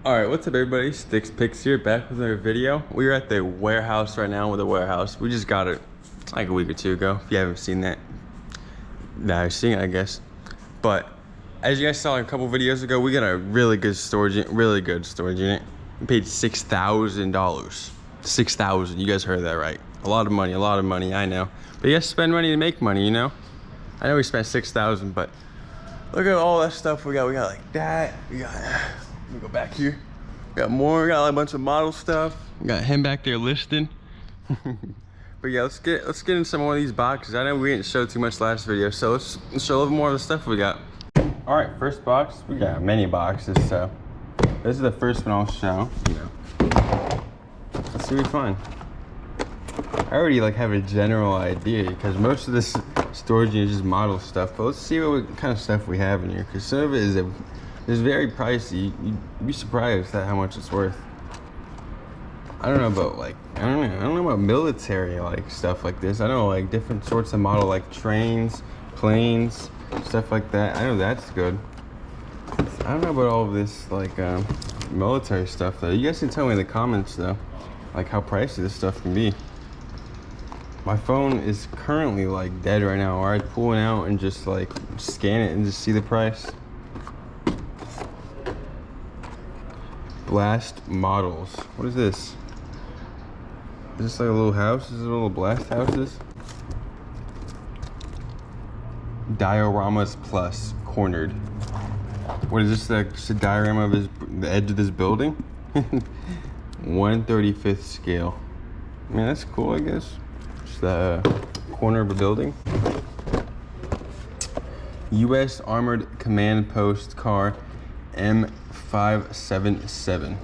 Alright, what's up everybody? Stixx Picks here, back with another video. We're at the warehouse right now with the warehouse. We just got it like a week or two ago. If you haven't seen that, now you've seen it, I guess. But as you guys saw a couple videos ago, we got a really good storage unit. We paid $6,000. $6,000. You guys heard that right. A lot of money, I know. But you guys spend money to make money, you know? I know we spent $6,000, but look at all that stuff we got. We got like that. Let me go back here. We got more. We got like a bunch of model stuff. We got him back there listing. But yeah, let's get in some more of these boxes. I know we didn't show too much last video, so let's show a little more of the stuff we got. All right, first box. We got many boxes, so this is the first one I'll show. Let's see what we find. I already like have a general idea because most of this storage unit is just model stuff. But let's see what kind of stuff we have in here, because some of it is very pricey. You'd be surprised at how much it's worth. I don't know about like, I don't know about military like stuff like this. I know like different sorts of model like trains, planes, stuff like that. I know that's good. I don't know about all of this like military stuff though. You guys can tell me in the comments though, like how pricey this stuff can be. My phone is currently like dead right now. Or I'd pull it out and just like scan it and just see the price. Blast models. What is this? Is this like a little house? Is this little blast houses? Dioramas Plus cornered. What is this? Like just a diorama of the edge of this building? 1/35 scale. I mean that's cool, I guess. Just the corner of a building. U.S. Armored Command Post car M577.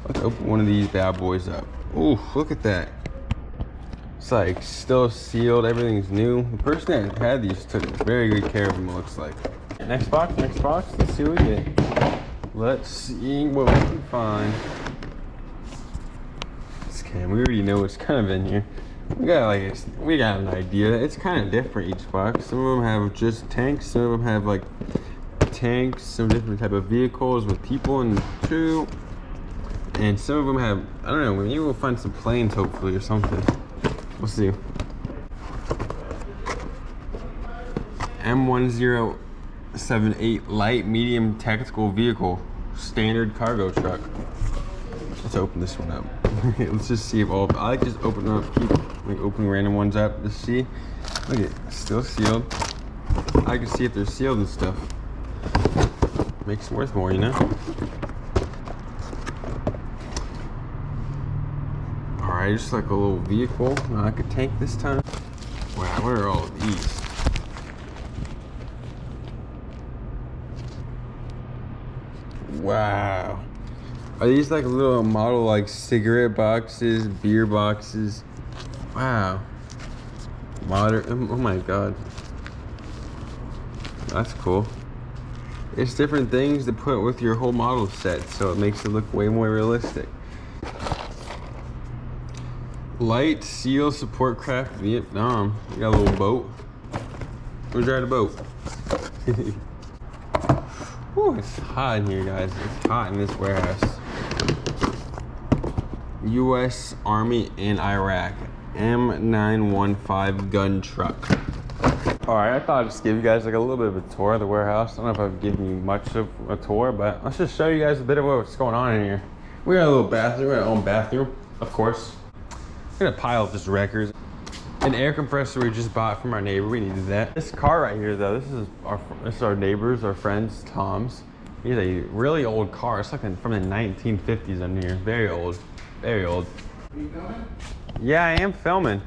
Let's open one of these bad boys up. Ooh, look at that. It's like still sealed, everything's new. The person that had these took very good care of them, it looks like. Next box, let's see what we get. Let's see what we can find. Okay, we already know what's kind of in here. We got an idea. It's kind of different each box. Some of them have just tanks, some of them have like tanks, some different type of vehicles with people in too, and some of them have, I don't know, maybe we'll find some planes hopefully or something. We'll see. M1078 light medium tactical vehicle standard cargo truck. Let's open this one up. Let's just see if all, I like just open them up, keep like opening random ones up to see. Look at it, still sealed. I can see if they're sealed and stuff. Makes it worth more, you know? Alright, just like a little vehicle. Not like a tank this time. Wow, what are all of these? Wow. Are these like little model like cigarette boxes, beer boxes? Wow. Modern, oh my god. That's cool. It's different things to put with your whole model set, so it makes it look way more realistic. Light seal support craft Vietnam. You got a little boat. Who's riding a boat? Whew, it's hot in here, guys. It's hot in this warehouse. U.S. Army in Iraq. M915 gun truck. Alright, I thought I'd just give you guys like a little bit of a tour of the warehouse. I don't know if I've given you much of a tour, but let's just show you guys a bit of what's going on in here. We got a little bathroom, we got our own bathroom, of course. We got a pile of just records. An air compressor we just bought from our neighbor, we needed that. This car right here though, this is our neighbor's, our friend's, Tom's. He's a really old car. It's like from the 1950s in here. Very old, very old. Are you filming? Yeah, I am filming.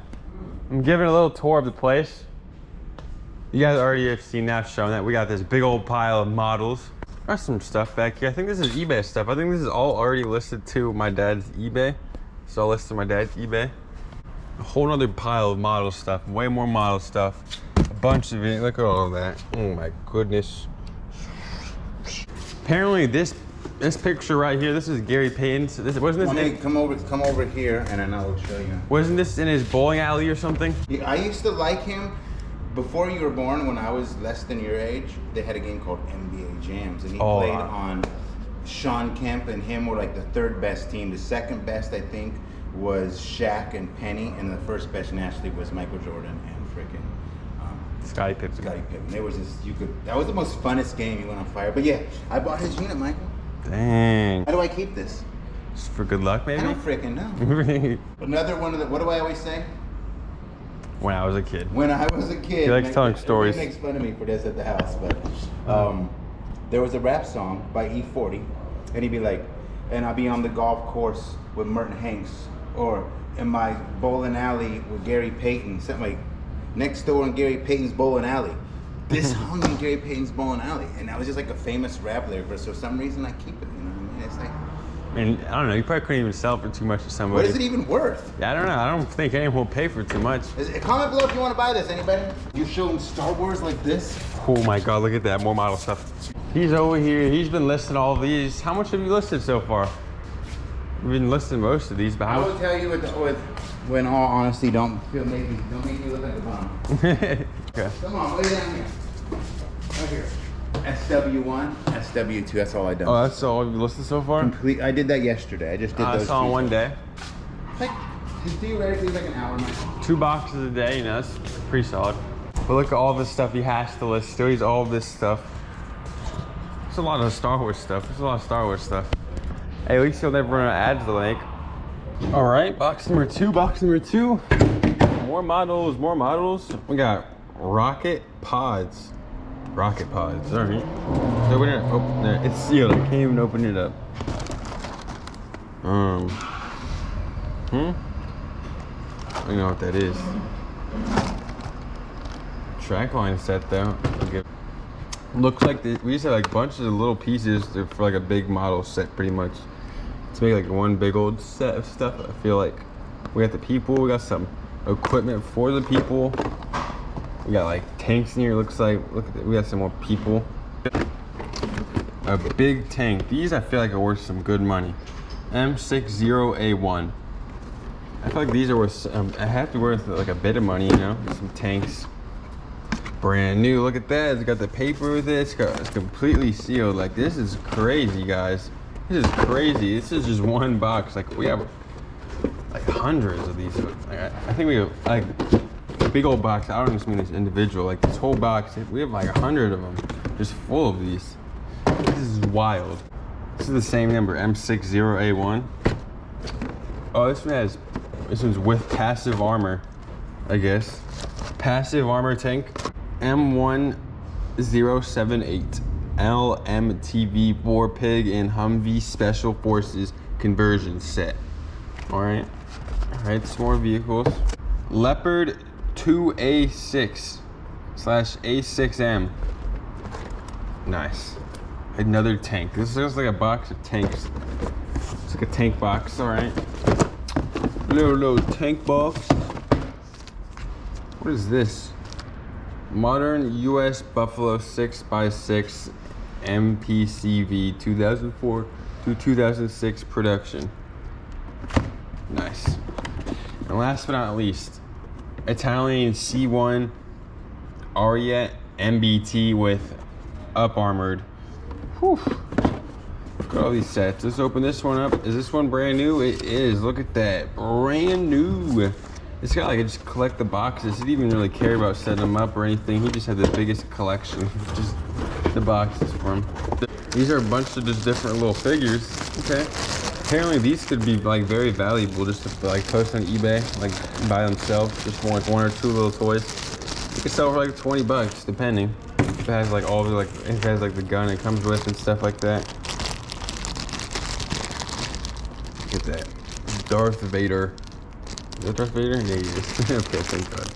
I'm giving a little tour of the place. You guys already have seen that, shown that. We got this big old pile of models. There's some stuff back here. I think this is eBay stuff. I think this is all already listed to my dad's eBay. So I'll list to my dad's eBay. A whole nother pile of model stuff. Way more model stuff. A bunch of it. Look at all of that. Oh my goodness. Apparently this picture right here, this is Gary Payton's. Wasn't this? Come over here, and then I will show you. Wasn't this in his bowling alley or something? Yeah, I used to like him before you were born. When I was less than your age, they had a game called NBA Jams, and he played on Sean Kemp and him were like the third best team. The second best, I think, was Shaq and Penny, and the first best nationally was Michael Jordan and freaking Scottie Pippen. Scottie Pippen. There was just that was the most funnest game. You went on fire. But yeah, I bought his unit, Michael. Dang. How do I keep this? Just for good luck, maybe? I don't freaking know. Another one of the, what do I always say? When I was a kid. When I was a kid. He likes telling stories. He makes fun of me for this at the house, but there was a rap song by E40, and he'd be like, and I'll be on the golf course with Merton Hanks, or in my bowling alley with Gary Payton, something like next door in Gary Payton's bowling alley. This hung in Gary Payton's bowling alley, and that was just like a famous rap lyric, but for some reason I keep it, you know what I mean? It's like, I mean, I don't know, you probably couldn't even sell it for too much to somebody. what is it even worth? Yeah, I don't know, I don't think anyone will pay for it too much. Comment below if you want to buy this, anybody? You show them Star Wars like this? Oh my God, look at that, more model stuff. He's over here, he's been listing all of these. How much have you listed so far? We've been listing most of these, but I will tell you when all honesty, don't make me look like a bum. Okay. Come on, lay down here. Right here. SW1, SW2, that's all I done. Oh, that's all you've listed so far? I did that yesterday. I just did those. I saw in one day. Like, theoretically like an hour, Michael. 2 boxes a day, you know, that's pretty solid. But look at all this stuff he has to list. Still, he's all of this stuff. There's a lot of Star Wars stuff. There's a lot of Star Wars stuff. Hey, at least he'll never run out of ads to link. All right, box number 2, box number 2. More models, more models. We got rocket pods. Rocket pods, all right. So open it up. Oh, there, it's sealed. I can't even open it up. I don't know what that is. Trackline set though. Okay. Looks like we just have like bunches of little pieces for like a big model set, pretty much. To make like one big old set of stuff. I feel like we got the people, we got some equipment for the people. We got like tanks in here. Looks like, look at that. We got some more people. A big tank. These I feel like are worth some good money. M60A1. I feel like these are worth. I have to worth like a bit of money, you know. Some tanks. Brand new. Look at that. It's got the paper with it. It's completely sealed. Like, this is crazy, guys. This is crazy. This is just one box. Like, we have like hundreds of these. Like, I think we have like a big old box. I don't just mean this individual. Like, this whole box. We have like 100 of them, just full of these. This is wild. This is the same number, M60A1. Oh, this one's with passive armor, I guess. Passive armor tank. M1078 LMTV War Pig and Humvee Special Forces conversion set. All right, some more vehicles. Leopard 2A6/A6M. Nice. Another tank. This looks like a box of tanks. It's like a tank box. All right. Little tank box. What is this? Modern US Buffalo 6x6 MPCV 2004 to 2006 production. Nice. And last but not least, Italian C1 Ariete MBT with up armored. Whew. Look at all these sets. Let's open this one up. Is this one brand new? It is. Look at that. Brand new. This guy like just collect the boxes. He didn't even really care about setting them up or anything. He just had the biggest collection. Just the boxes for him. These are a bunch of just different little figures. Okay. Apparently these could be like very valuable just to like post on eBay, like by themselves. Just for like 1 or 2 little toys. You could sell for like 20 bucks depending. If it has like all the like, if it has like the gun it comes with and stuff like that. Look at that. Darth Vader. Is that Darth Vader? Yeah, he is. Okay, thank God.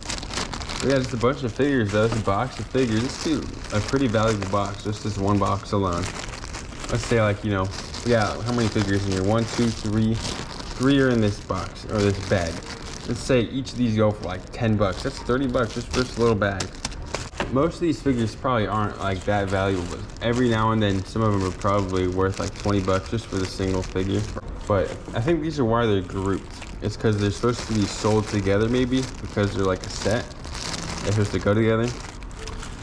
But yeah, just a bunch of figures though. It's a box of figures. This is a pretty valuable box, just this one box alone. Let's say like, you know, yeah, how many figures in here? 1, 2, 3. 3 are in this box, or this bag. Let's say each of these go for like 10 bucks. That's 30 bucks just for this little bag. Most of these figures probably aren't like that valuable, but every now and then some of them are probably worth like 20 bucks just for the single figure. But I think these are why they're grouped. It's because they're supposed to be sold together maybe, because they're like a set. They're supposed to go together.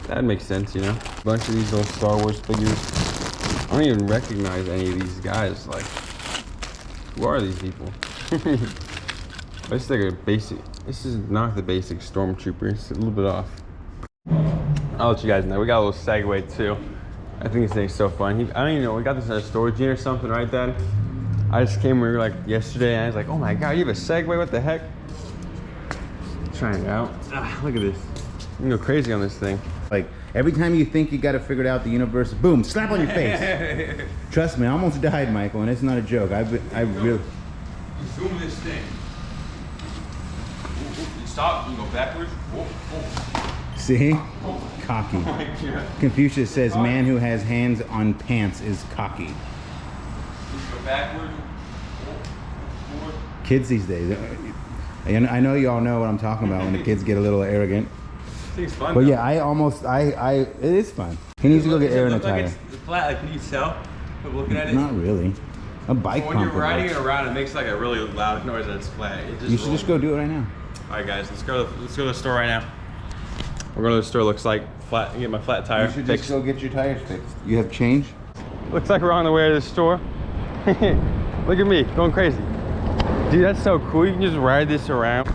That makes sense, you know? A bunch of these little Star Wars figures. don't even recognize any of these guys. Like, who are these people? This is like a basic. This is not the basic stormtrooper. It's a little bit off. I'll let you guys know. We got a little Segway too. I think this thing's so fun. I don't even know. We got this at a storage unit or something, right, Dad? I just came here like yesterday and I was like, oh my God, you have a Segway? What the heck? Trying it out. Look at this. You can go crazy on this thing. Like, every time you think you got it figured out, the universe, boom, slap on your face. Trust me, I almost died, Michael, and it's not a joke. I really... Zoom this thing. You stop, you go backwards. See? Cocky. Confucius says, man who has hands on pants is cocky. Go backwards. Kids these days. I know y'all know what I'm talking about when the kids get a little arrogant. It's fun. But though. yeah, it is fun. He needs to go get air in the tire. Like it's flat, like, can you tell? Looking at it? Not really. A bike when pump. You're riding it around, it makes like a really loud noise that it's flat. You should just go do it right now. All right, guys, let's go to the store right now. We're going to the store. Looks like flat. Get my flat tire. You should just go get your tires fixed. You have change? Looks like we're on the way to the store. Look at me, going crazy. Dude, that's so cool. You can just ride this around.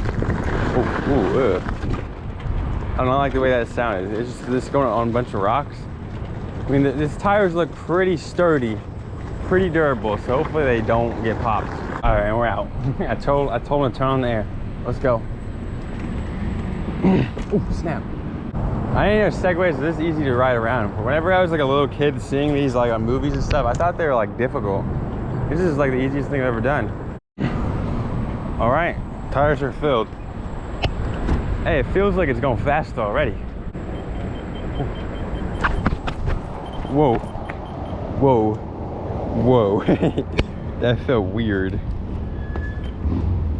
I don't like the way that sounded. It's just going on a bunch of rocks. I mean, these tires look pretty sturdy, pretty durable, so hopefully they don't get popped. All right, and we're out. I told him to turn on the air. Let's go. Oh, snap. I didn't know Segways are this easy to ride around. But whenever I was like a little kid seeing these like on movies and stuff, I thought they were like difficult. This is like the easiest thing I've ever done. All right, tires are filled. Hey, it feels like it's going fast already. Whoa, whoa, whoa. That felt weird.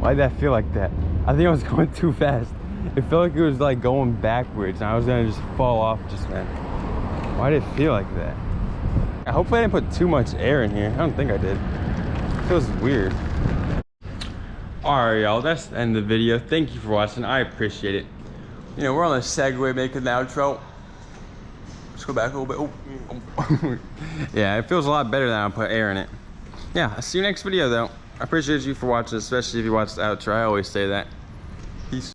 Why'd that feel like that? I think I was going too fast. It felt like it was like going backwards and I was gonna just fall off just then. Why did it feel like that? Hopefully I didn't put too much air in here. I don't think I did. It feels weird. Alright, y'all, that's the end of the video. Thank you for watching. I appreciate it. You know, we're on the Segway making the outro. Let's go back a little bit. Oh. Yeah, it feels a lot better than I put air in it. Yeah, I'll see you next video though. I appreciate you for watching, especially if you watched the outro. I always say that. Peace.